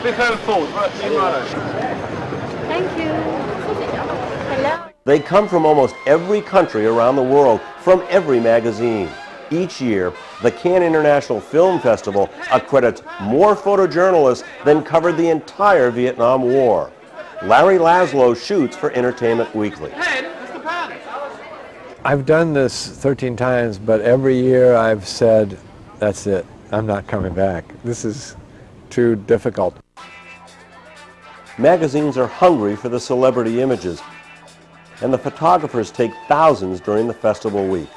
bit further forward. Thank you. Hello. They come from almost every country around the world, from every magazine. Each year, the Cannes International Film Festival accredits more photojournalists than covered the entire Vietnam War. Larry Laszlo shoots for Entertainment Weekly. I've done this 13 times, but every year I've said, that's it, I'm not coming back. This is too difficult. Magazines are hungry for the celebrity images, and the photographers take thousands during the festival week.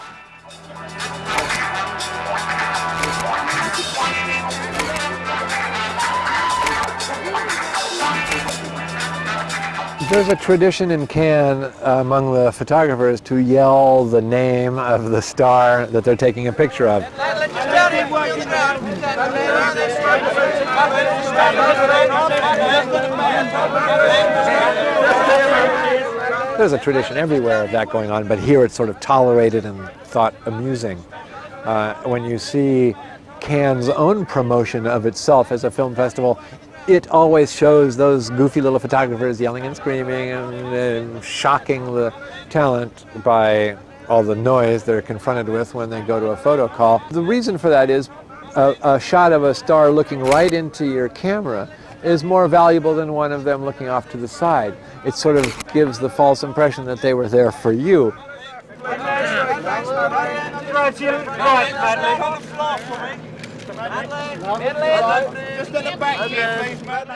There's a tradition in Cannes among the photographers to yell the name of the star that they're taking a picture of. There's a tradition everywhere of that going on, but here it's sort of tolerated and thought amusing. When you see Cannes' own promotion of itself as a film festival, it always shows those goofy little photographers yelling and screaming and shocking the talent by all the noise they're confronted with when they go to a photo call. The reason for that is a shot of a star looking right into your camera is more valuable than one of them looking off to the side. It sort of gives the false impression that they were there for you.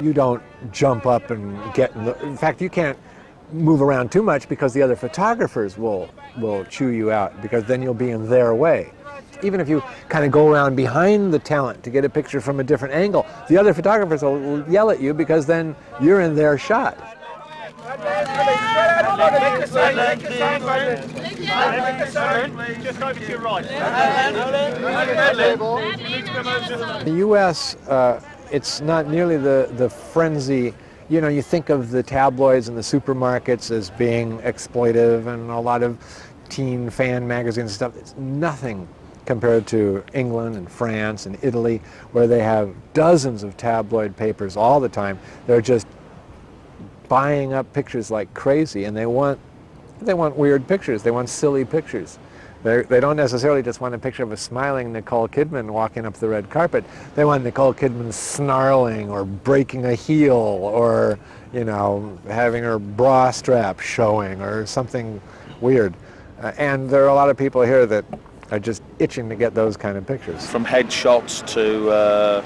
You don't jump up and get in fact, you can't move around too much because the other photographers will chew you out, because then you'll be in their way. Even if you kind of go around behind the talent to get a picture from a different angle, the other photographers will yell at you because then you're in their shot. The U.S., it's not nearly the frenzy. You know, you think of the tabloids and the supermarkets as being exploitive and a lot of teen fan magazines and stuff. It's nothing compared to England and France and Italy, where they have dozens of tabloid papers all the time. They're just buying up pictures like crazy, and they want weird pictures. They want silly pictures. They don't necessarily just want a picture of a smiling Nicole Kidman walking up the red carpet. They want Nicole Kidman snarling or breaking a heel or, you know, having her bra strap showing or something weird. And there are a lot of people here that are just itching to get those kind of pictures. From headshots to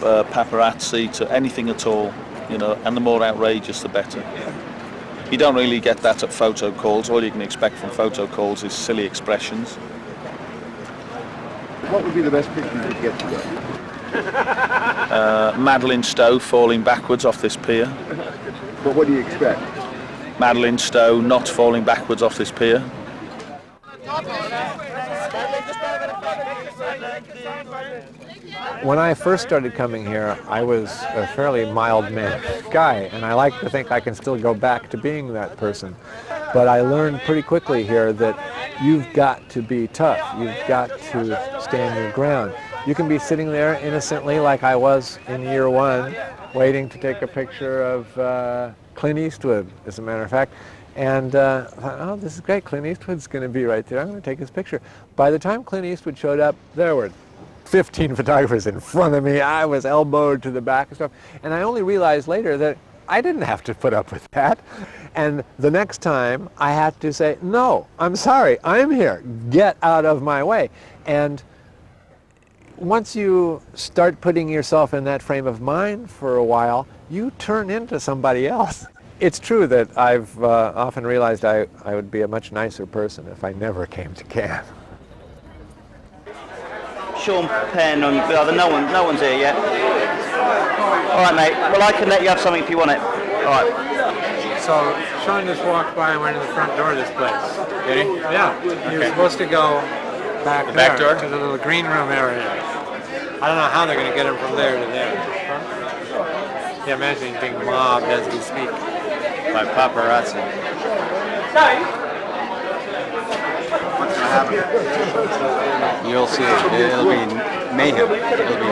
paparazzi to anything at all, you know, and the more outrageous the better. You don't really get that at photo calls. All you can expect from photo calls is silly expressions. What would be the best picture you could get today? Madeleine Stowe falling backwards off this pier. But what do you expect? Madeleine Stowe not falling backwards off this pier. When I first started coming here, I was a fairly mild-mannered guy, and I like to think I can still go back to being that person. But I learned pretty quickly here that you've got to be tough. You've got to stand your ground. You can be sitting there innocently, like I was in year one, waiting to take a picture of Clint Eastwood, as a matter of fact. And I thought, oh, this is great, Clint Eastwood's going to be right there. I'm going to take his picture. By the time Clint Eastwood showed up, there were 15 photographers in front of me. I was elbowed to the back and stuff. And I only realized later that I didn't have to put up with that. And the next time I had to say, no, I'm sorry, I'm here. Get out of my way. And once you start putting yourself in that frame of mind for a while, you turn into somebody else. It's true that I've often realized I would be a much nicer person if I never came to Cannes. Sean Penn on no one's here yet. All right, mate. Well, I can let you have something if you want it. All right. So Sean just walked by and went in the front door of this place. Did he? Yeah. He was supposed to go back there to the little green room area. I don't know how they're going to get him from there to there. Yeah, imagine he's being mobbed as we speak by paparazzi. What's going to happen? You'll see. It'll be mayhem. It'll be...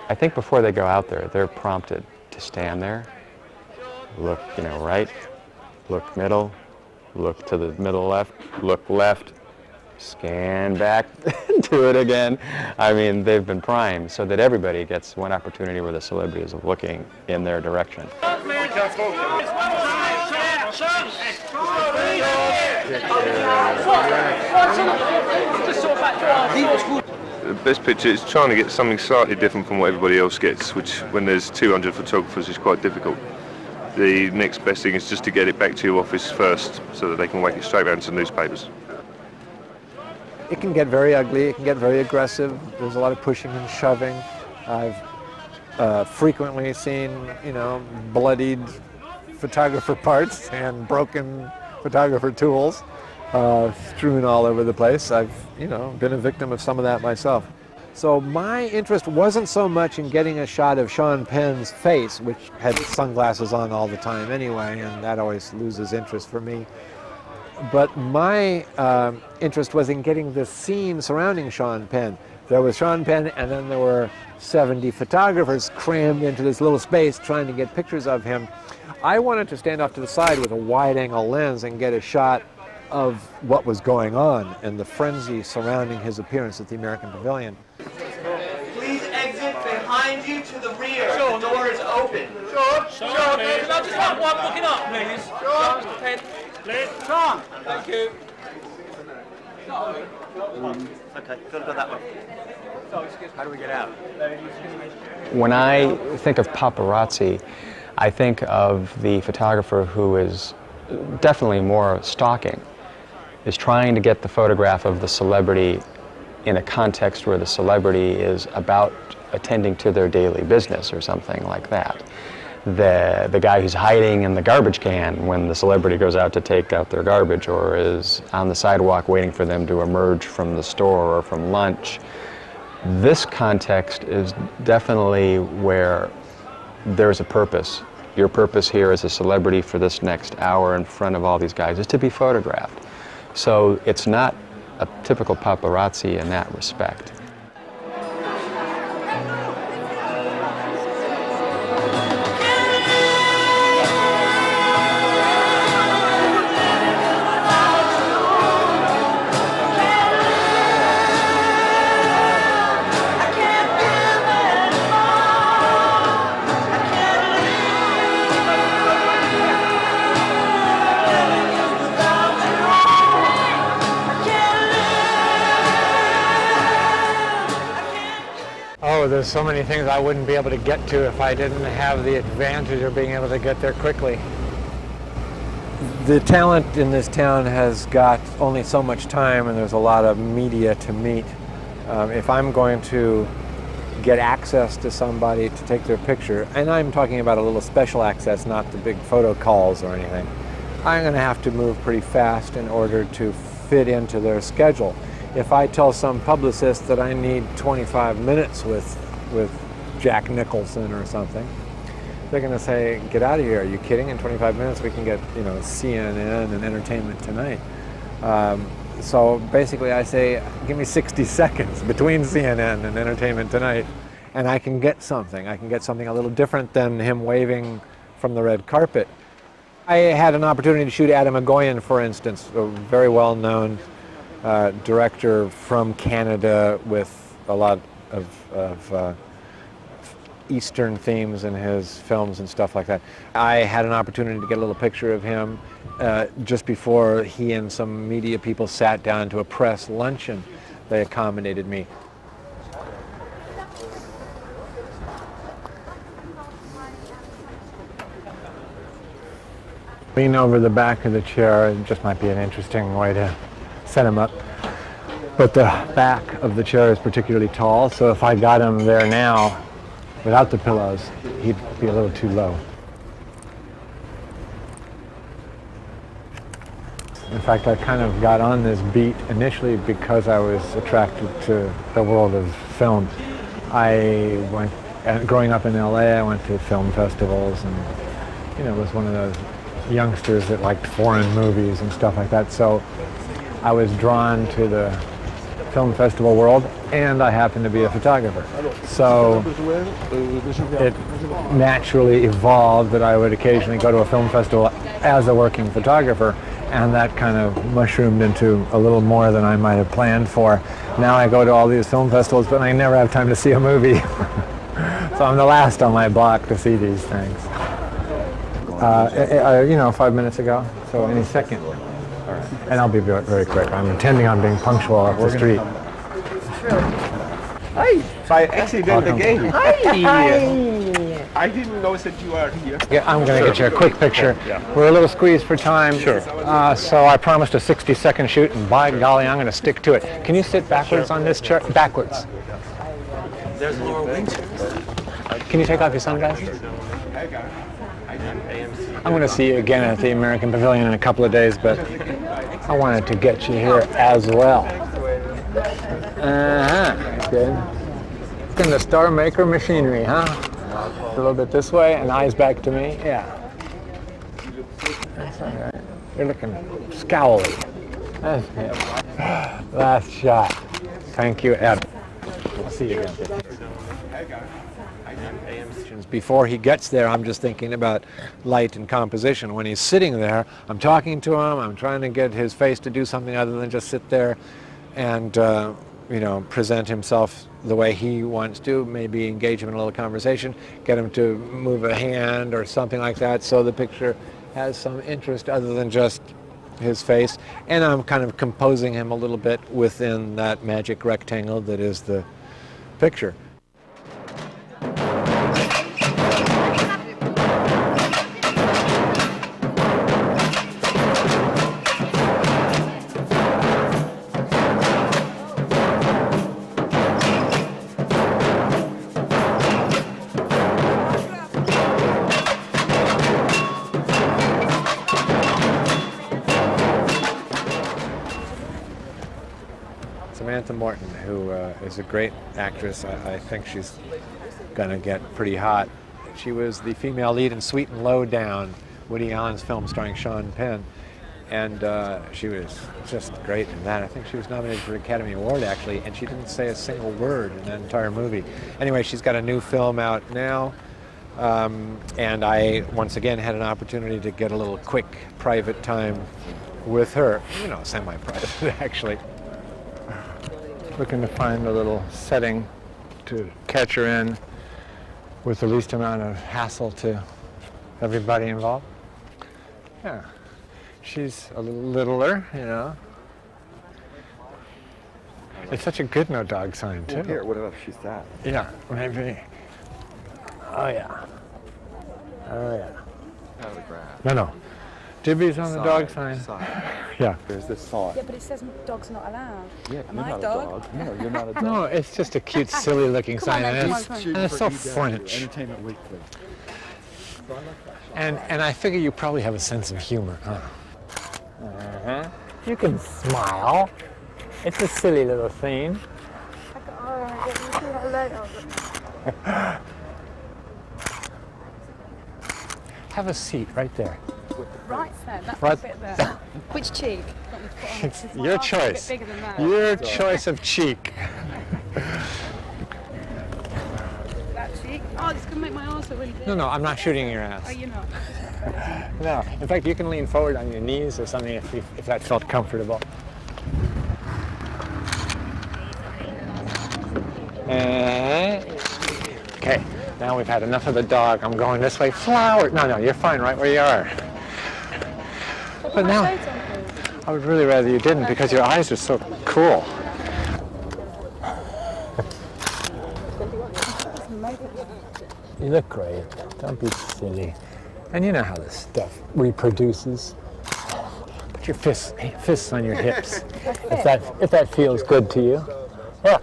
I think before they go out there, they're prompted to stand there, look, right, look middle, look to the middle left, look left, scan back, do it again. I mean, they've been primed so that everybody gets one opportunity where the celebrities are looking in their direction. The best picture is trying to get something slightly different from what everybody else gets, which when there's 200 photographers is quite difficult. The next best thing is just to get it back to your office first so that they can wake it straight around to newspapers. It can get very ugly, it can get very aggressive. There's a lot of pushing and shoving. I've frequently seen, bloodied photographer parts and broken photographer tools strewn all over the place. I've, been a victim of some of that myself. So my interest wasn't so much in getting a shot of Sean Penn's face, which had sunglasses on all the time anyway, and that always loses interest for me. But my interest was in getting the scene surrounding Sean Penn. There was Sean Penn, and then there were 70 photographers crammed into this little space trying to get pictures of him. I wanted to stand off to the side with a wide-angle lens and get a shot of what was going on and the frenzy surrounding his appearance at the American Pavilion. Please exit behind you to the rear. The door is open. Sean, I just want one looking up, please. Sean, please. Sean. Thank you. Okay, go that way. How do we get out? When I think of paparazzi, I think of the photographer who is definitely more stalking, is trying to get the photograph of the celebrity in a context where the celebrity is about attending to their daily business or something like that. The guy who's hiding in the garbage can when the celebrity goes out to take out their garbage, or is on the sidewalk waiting for them to emerge from the store or from lunch. This context is definitely where there's a purpose. Your purpose here as a celebrity for this next hour in front of all these guys is to be photographed. So it's not a typical paparazzi in that respect. Oh, there's so many things I wouldn't be able to get to if I didn't have the advantage of being able to get there quickly. The talent in this town has got only so much time, and there's a lot of media to meet. If I'm going to get access to somebody to take their picture, and I'm talking about a little special access, not the big photo calls or anything, I'm going to have to move pretty fast in order to fit into their schedule. If I tell some publicist that I need 25 minutes with Jack Nicholson or something, they're going to say, get out of here, are you kidding? In 25 minutes we can get, CNN and Entertainment Tonight. So basically I say, give me 60 seconds between CNN and Entertainment Tonight, and I can get something. I can get something a little different than him waving from the red carpet. I had an opportunity to shoot Adam Egoyan, for instance, a very well-known director from Canada with a lot of Eastern themes in his films and stuff like that. I had an opportunity to get a little picture of him just before he and some media people sat down to a press luncheon. They accommodated me. Lean over the back of the chair, it just might be an interesting way to set him up. But the back of the chair is particularly tall, so if I got him there now without the pillows, he'd be a little too low. In fact, I kind of got on this beat initially because I was attracted to the world of film. Growing up in LA, I went to film festivals and, was one of those youngsters that liked foreign movies and stuff like that. So I was drawn to the film festival world, and I happen to be a photographer. So it naturally evolved that I would occasionally go to a film festival as a working photographer, and that kind of mushroomed into a little more than I might have planned for. Now I go to all these film festivals, but I never have time to see a movie. So I'm the last on my block to see these things. 5 minutes ago, so any second. All right. And I'll be very, very quick. I'm intending on being punctual up the street. Hi! By accident again. Hi! I didn't know that you are here. Yeah, I'm going to get you a quick picture. We're a little squeezed for time. Sure. So I promised a 60-second shoot, and by golly, I'm going to stick to it. Can you sit backwards on this chair? Backwards. There's Laura Winter. Can you take off your sunglasses? I'm going to see you again at the American Pavilion in a couple of days, but I wanted to get you here as well. Good. It's in the Star Maker machinery, huh? A little bit this way, and eyes back to me. Yeah. That's all right. You're looking scowly. That's good. Last shot. Thank you, Ed. I'll see you again. Before he gets there, I'm just thinking about light and composition. When he's sitting there, I'm talking to him, I'm trying to get his face to do something other than just sit there and present himself the way he wants to, maybe engage him in a little conversation, get him to move a hand or something like that, so the picture has some interest other than just his face. And I'm kind of composing him a little bit within that magic rectangle that is the picture. Morton, who is a great actress. I think she's gonna get pretty hot. She was the female lead in Sweet and Low Down, Woody Allen's film starring Sean Penn, and she was just great in that. I think she was nominated for an Academy Award actually, and she didn't say a single word in that entire movie. Anyway, she's got a new film out now, and I once again had an opportunity to get a little quick private time with her, semi-private actually. Looking to find a little setting to catch her in with the least amount of hassle to everybody involved. Yeah, she's a little littler, It's such a good no dog sign too. Well, here, what if she's that? Yeah, maybe. Oh yeah. Oh yeah. Autograph. No. Dibby's on the dog sign. Yeah. There's this sign. Yeah, but it says dogs not allowed. Yeah, Am you're I not a dog? No, you're not a dog. No, it's just a cute, silly looking sign, and it's so French. Entertainment Weekly. And I figure you probably have a sense of humor, huh? You can smile. It's a silly little scene. Have a seat right there. Right there, that's Right. a bit there. Which cheek? It's your choice. Bigger than that. Your choice of cheek. That cheek? Oh, this could make my arse look really big. No, I'm not shooting your ass. Oh, you're not. No, in fact, you can lean forward on your knees or something if that felt comfortable. Okay, now we've had enough of the dog. I'm going this way. Flower. No, you're fine right where you are. But now, I would really rather you didn't because your eyes are so cool. You look great. Don't be silly. And you know how this stuff reproduces. Put your fists on your hips. If that feels good to you. Yeah.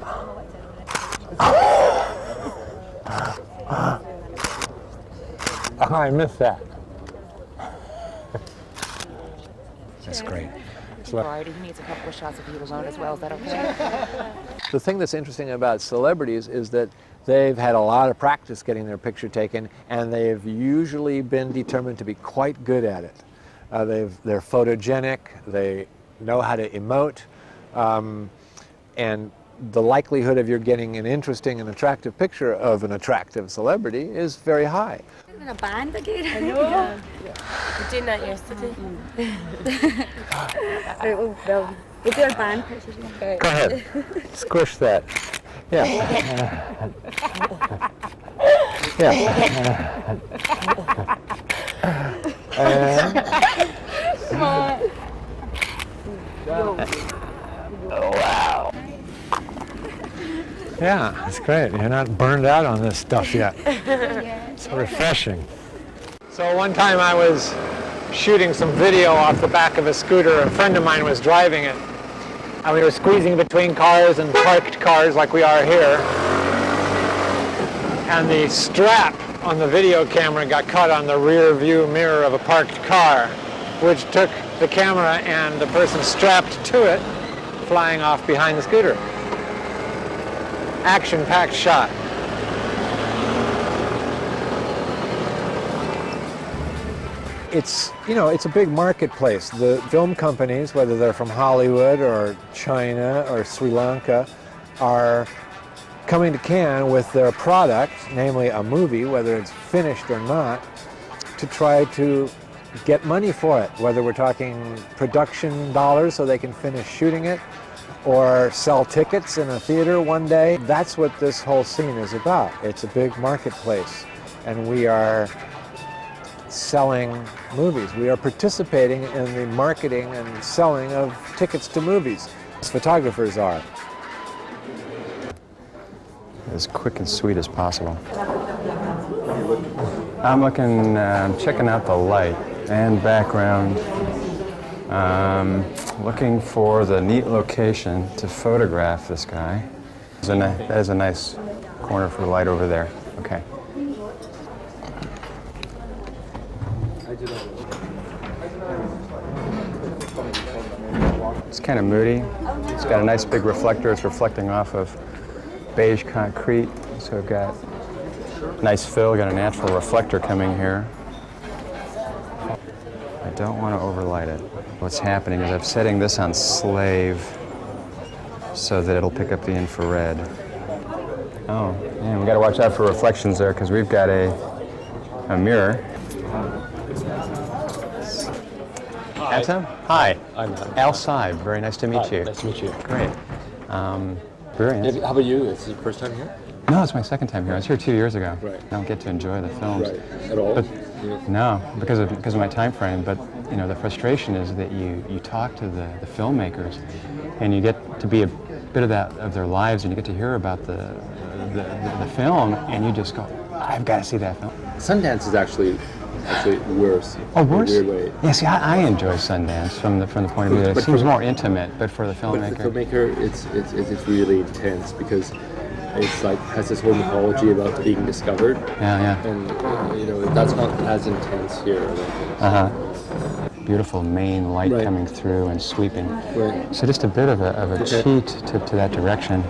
I missed that. That's great. He needs a couple of shots of you alone as well. Is that okay? The thing that's interesting about celebrities is that they've had a lot of practice getting their picture taken, and they've usually been determined to be quite good at it. They're photogenic, they know how to emote, and the likelihood of you're getting an interesting and attractive picture of an attractive celebrity is very high. In a band again? I know. We're doing that yesterday. Well, we'll do our band pictures. Go ahead. Squish that. Yeah. Yeah. Come on. Oh, wow. Yeah, it's great. You're not burned out on this stuff yet. It's refreshing. So one time I was shooting some video off the back of a scooter. A friend of mine was driving it. And we were squeezing between cars and parked cars like we are here. And the strap on the video camera got caught on the rear view mirror of a parked car, which took the camera and the person strapped to it flying off behind the scooter. Action-packed shot. It's, you know, it's a big marketplace. The film companies, whether they're from Hollywood or China or Sri Lanka, are coming to Cannes with their product, namely a movie, whether it's finished or not, to try to get money for it, whether we're talking production dollars so they can finish shooting it, or sell tickets in a theater one day. That's what this whole scene is about. It's a big marketplace, and we are selling movies. We are participating in the marketing and selling of tickets to movies, as photographers are. As quick and sweet as possible. I'm looking, checking out the light and background. Looking for the neat location to photograph this guy. That is a nice corner for the light over there. Okay. It's kind of moody. It's got a nice big reflector. It's reflecting off of beige concrete. So we've got nice fill, got a natural reflector coming here. I don't want to overlight it. What's happening is I'm setting this on slave so that it'll pick up the infrared. Oh, man, we got to watch out for reflections there because we've got a mirror. That's him? Hi. I'm Al Saib. Very nice to meet you. Nice to meet you. Great. Brilliant. How about you? Is it your first time here? No, it's my second time here. I was here 2 years ago. Right. I don't get to enjoy the films. Right. At all? But, no, because of my time frame. But you know, the frustration is that you talk to the filmmakers, and you get to be a bit of their lives, and you get to hear about the film, and you just go, I've got to see that film. Sundance is actually worse. Oh, worse? In a weird way. Yeah, see, I enjoy Sundance from the point of view that it seems more intimate, but for the filmmaker. But for the filmmaker, it's really intense because it's like has this whole mythology about being discovered. Yeah. And you know that's not as intense here. Beautiful main light coming through and sweeping. Right. So just a bit of a cheat to that direction.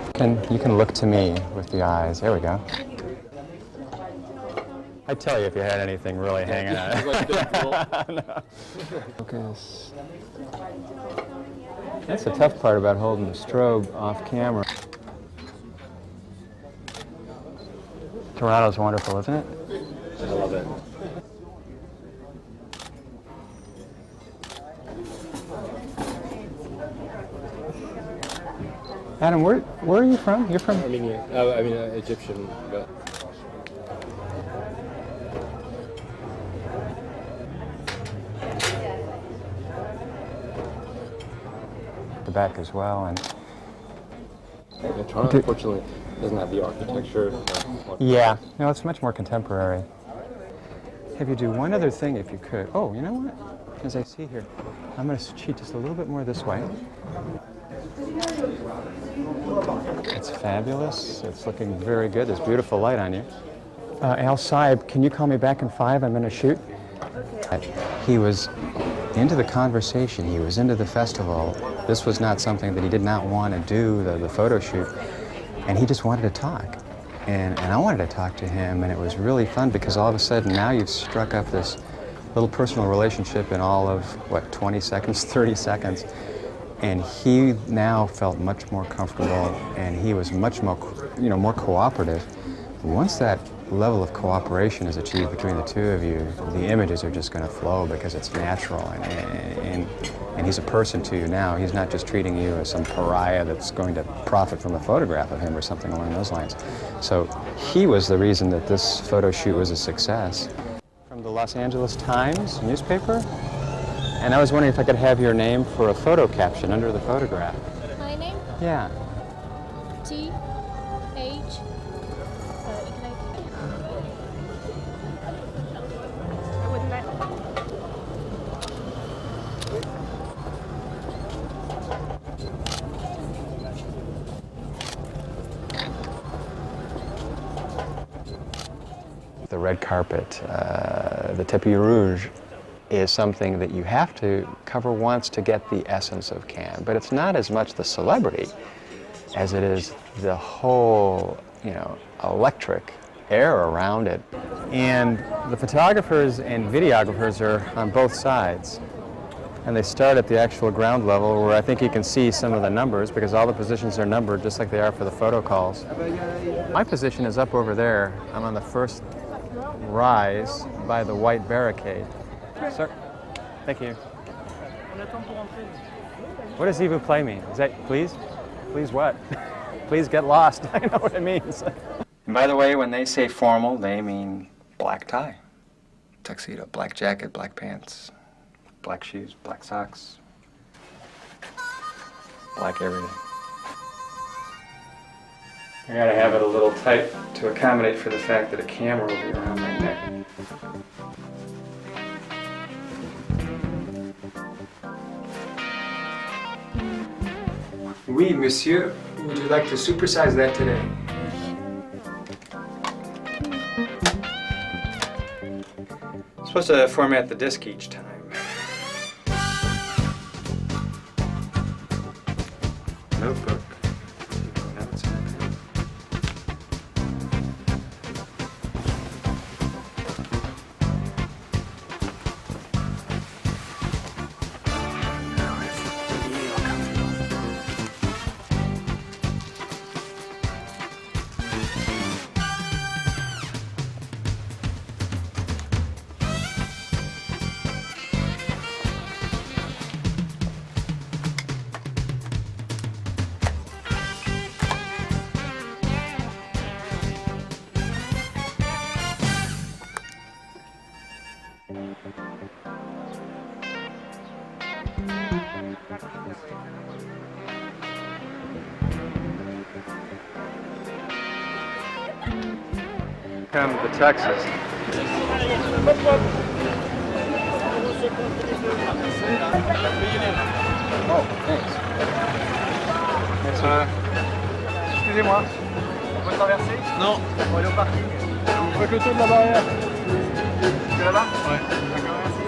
You can look to me with the eyes. There we go. I'd tell you if you had anything really hanging on it. No. Focus. That's the tough part about holding the strobe off camera. Toronto's wonderful, isn't it? I love it. Adam, where are you from? You're from? Armenian. Egyptian. But the back as well, and Toronto, unfortunately, doesn't have the architecture. Yeah, no, it's much more contemporary. Have you do one other thing if you could? Oh, you know what? As I see here, I'm going to cheat just a little bit more this way. It's fabulous. It's looking very good. There's beautiful light on you. Al Saib, can you call me back in 5? I'm going to shoot. Okay. He was into the conversation. He was into the festival. This was not something that he did not want to do, the photo shoot. And he just wanted to talk. And I wanted to talk to him, and it was really fun because all of a sudden now you've struck up this little personal relationship in all of, 20 seconds, 30 seconds. And he now felt much more comfortable, and he was much more, more cooperative. Once that level of cooperation is achieved between the two of you, the images are just going to flow because it's natural, and he's a person to you now. He's not just treating you as some pariah that's going to profit from a photograph of him or something along those lines. So he was the reason that this photo shoot was a success. From the Los Angeles Times newspaper, and I was wondering if I could have your name for a photo caption under the photograph. My name? Yeah. T H. The red carpet, the tapis rouge, is something that you have to cover once to get the essence of Cannes. But it's not as much the celebrity as it is the whole, electric air around it. And the photographers and videographers are on both sides. And they start at the actual ground level where I think you can see some of the numbers because all the positions are numbered just like they are for the photo calls. My position is up over there. I'm on the first rise by the white barricade. Sir, thank you. What does s'il vous plaît mean? Is that please? Please what? Please get lost. I know what it means. And by the way, when they say formal, they mean black tie, tuxedo, black jacket, black pants, black shoes, black socks, black everything. I gotta have it a little tight to accommodate for the fact that a camera will be around my neck. Oui, monsieur. Would you like to supersize that today? I'm supposed to format the disc each time. Notebook. Notes. Come to Texas. Oh, thanks. Excusez-moi, on peut traverser? Non. On va aller au parking. Vous faites le tour de la barrière. C'est là-bas? Ouais. D'accord, merci.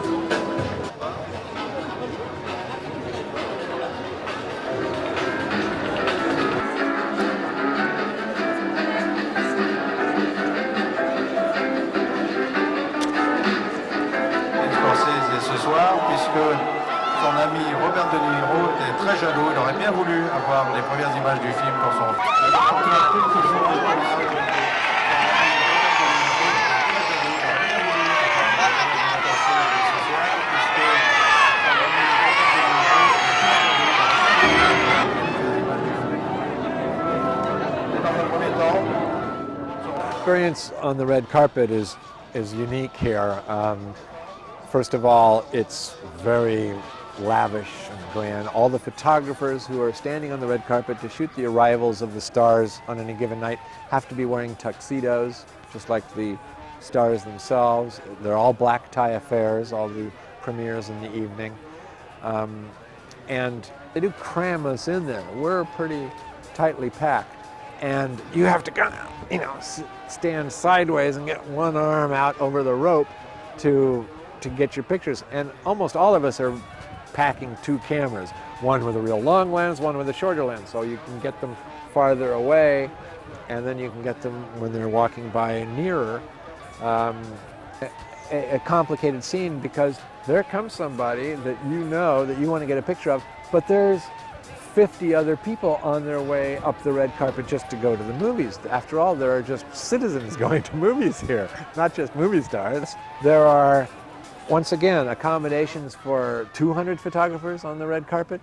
Puisque son ami Robert De Niro était très jaloux, il aurait bien voulu avoir les premières images du film pour son... Experience on the red carpet is unique here. First of all, it's very lavish and grand. All the photographers who are standing on the red carpet to shoot the arrivals of the stars on any given night have to be wearing tuxedos, just like the stars themselves. They're all black tie affairs, all the premieres in the evening. And they do cram us in there. We're pretty tightly packed. And you have to kind of, stand sideways and get one arm out over the rope to get your pictures. And almost all of us are packing two cameras, one with a real long lens, one with a shorter lens, so you can get them farther away, and then you can get them when they're walking by nearer. A complicated scene because there comes somebody that you know that you want to get a picture of, but there's 50 other people on their way up the red carpet just to go to the movies. After all, there are just citizens going to movies here, not just movie stars. There are, once again, accommodations for 200 photographers on the red carpet,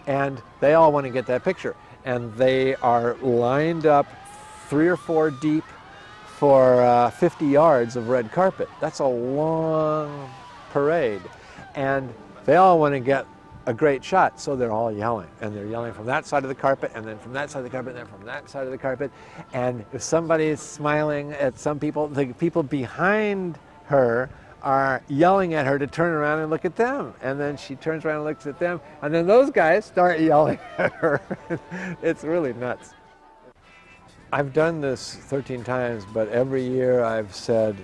and they all want to get that picture. And they are lined up 3 or 4 deep for 50 yards of red carpet. That's a long parade. And they all want to get a great shot, so they're all yelling. And they're yelling from that side of the carpet, and then from that side of the carpet, and then from that side of the carpet. And if somebody is smiling at some people, the people behind her are yelling at her to turn around and look at them. And then she turns around and looks at them, and then those guys start yelling at her. It's really nuts. I've done this 13 times, but every year I've said,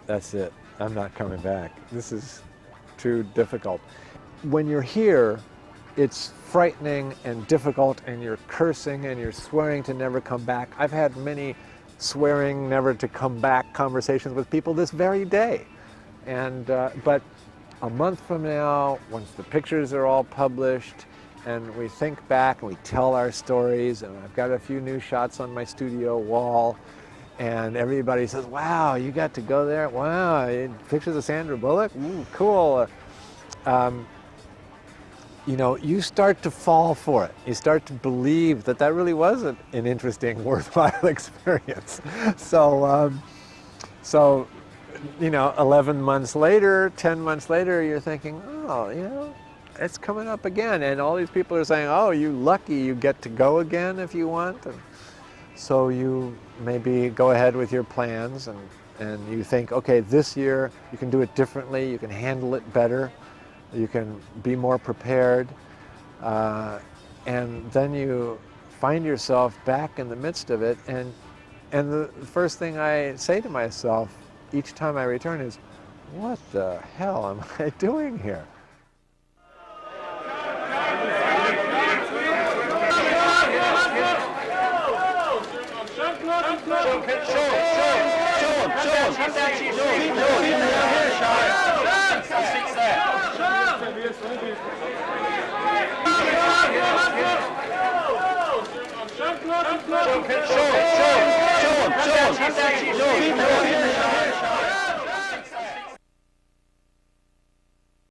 that's it, I'm not coming back. This is too difficult. When you're here, it's frightening and difficult, and you're cursing and you're swearing to never come back. I've had many swearing never to come back conversations with people this very day. And but a month from now, once the pictures are all published and we think back and we tell our stories, and I've got a few new shots on my studio wall, and everybody says, wow, you got to go there? Wow, pictures of Sandra Bullock? Ooh, cool. You know, you start to fall for it. You start to believe that that really was an interesting, worthwhile experience. So, you know, 11 months later, 10 months later, you're thinking, oh, you know, it's coming up again. And all these people are saying, oh, you lucky, you get to go again if you want. And so you maybe go ahead with your plans, and you think, okay, this year you can do it differently, you can handle it better, you can be more prepared, and then you find yourself back in the midst of it, and the first thing I say to myself each time I return is, what the hell am I doing here? Sean,